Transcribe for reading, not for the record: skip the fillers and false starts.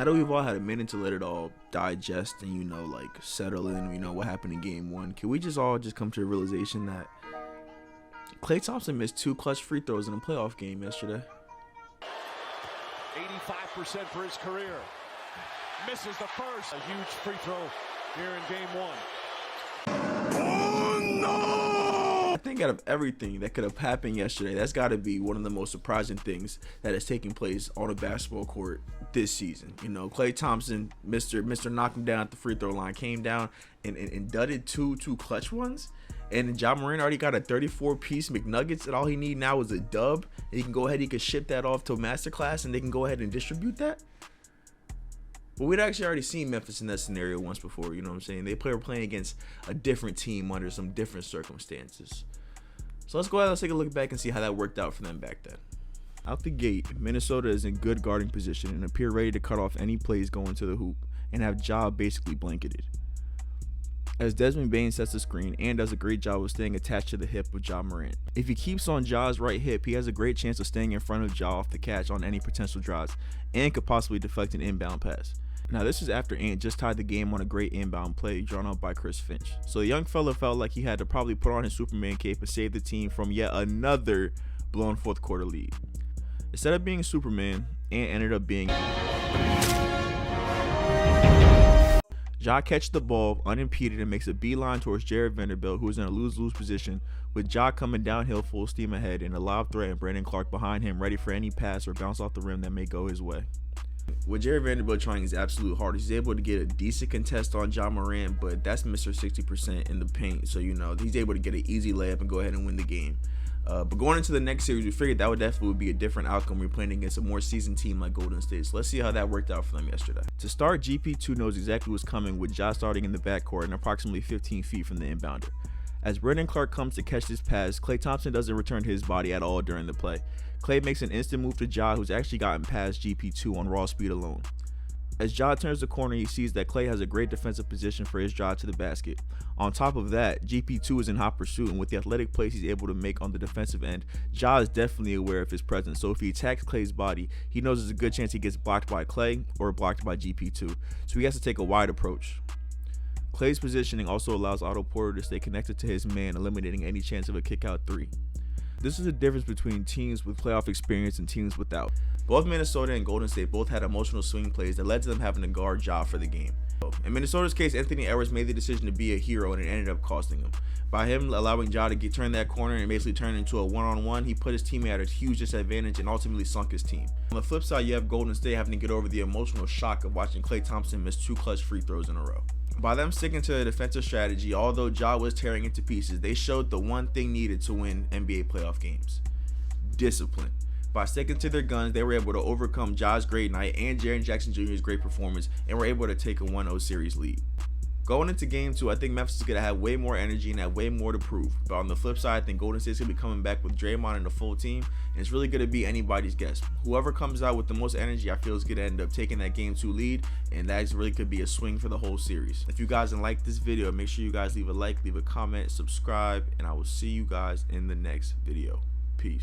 Now that we've all had a minute to let it all digest and, you know, like settle in, you know, what happened in game one, can we just all come to a realization that Klay Thompson missed 2 clutch free throws in a playoff game yesterday? 85% for his career. Misses the first. A huge free throw here in game one. Oh no! I think out of everything that could have happened yesterday, that's got to be one of the most surprising things that has taken place on a basketball court this season. You know, Klay Thompson, Mr. Knock him down at the free throw line, came down and dudded two clutch ones. And Ja Morant already got a 34-piece McNuggets, and all he need now is a dub. And he can go ahead, he can ship that off to a masterclass, and they can go ahead and distribute that. But we'd actually already seen Memphis in that scenario once before, you know what I'm saying? They were playing against a different team under some different circumstances. So let's go ahead and take a look back and see how that worked out for them back then. Out the gate, Minnesota is in good guarding position and appear ready to cut off any plays going to the hoop and have Ja basically blanketed. As Desmond Bane sets the screen and does a great job of staying attached to the hip of Ja Morant. If he keeps on Ja's right hip, he has a great chance of staying in front of Ja off the catch on any potential drives and could possibly deflect an inbound pass. Now this is after Ant just tied the game on a great inbound play drawn up by Chris Finch. So the young fella felt like he had to probably put on his Superman cape and save the team from yet another blown fourth quarter lead. Instead of being Superman, Ant ended up being Ja catches the ball unimpeded and makes a beeline towards Jared Vanderbilt, who is in a lose-lose position, with Ja coming downhill full steam ahead and a lob threat and Brandon Clark behind him ready for any pass or bounce off the rim that may go his way. With Jared Vanderbilt trying his absolute hardest, he's able to get a decent contest on Ja Morant, but that's Mr. 60% in the paint, so you know he's able to get an easy layup and go ahead and win the game. But going into the next series, we figured that would definitely be a different outcome. We're playing against a more seasoned team like Golden State. So let's see how that worked out for them yesterday. To start, GP2 knows exactly what's coming with Ja starting in the backcourt and approximately 15 feet from the inbounder. As Brandon Clark comes to catch this pass, Klay Thompson doesn't return his body at all during the play. Klay makes an instant move to Ja, who's actually gotten past GP2 on raw speed alone. As Ja turns the corner, he sees that Klay has a great defensive position for his drive to the basket. On top of that, GP2 is in hot pursuit, and with the athletic plays he's able to make on the defensive end, Ja is definitely aware of his presence, so if he attacks Klay's body, he knows there's a good chance he gets blocked by Klay or blocked by GP2, so he has to take a wide approach. Klay's positioning also allows Otto Porter to stay connected to his man, eliminating any chance of a kick-out three. This is the difference between teams with playoff experience and teams without. Both Minnesota and Golden State both had emotional swing plays that led to them having to guard Ja for the game. In Minnesota's case, Anthony Edwards made the decision to be a hero, and it ended up costing him. By him allowing Ja to turn that corner and basically turn into a one-on-one, he put his teammate at a huge disadvantage and ultimately sunk his team. On the flip side, you have Golden State having to get over the emotional shock of watching Klay Thompson miss 2 clutch free throws in a row. By them sticking to a defensive strategy, although Ja was tearing into pieces, they showed the one thing needed to win NBA playoff games: discipline. By sticking to their guns, they were able to overcome Ja's great night and Jaren Jackson Jr.'s great performance and were able to take a 1-0 series lead. Going into game 2, I think Memphis is going to have way more energy and have way more to prove. But on the flip side, I think Golden State's going to be coming back with Draymond and the full team, and it's really going to be anybody's guess. Whoever comes out with the most energy, I feel is going to end up taking that game 2 lead, and that really could be a swing for the whole series. If you guys like this video, make sure you guys leave a like, leave a comment, subscribe, and I will see you guys in the next video. Peace.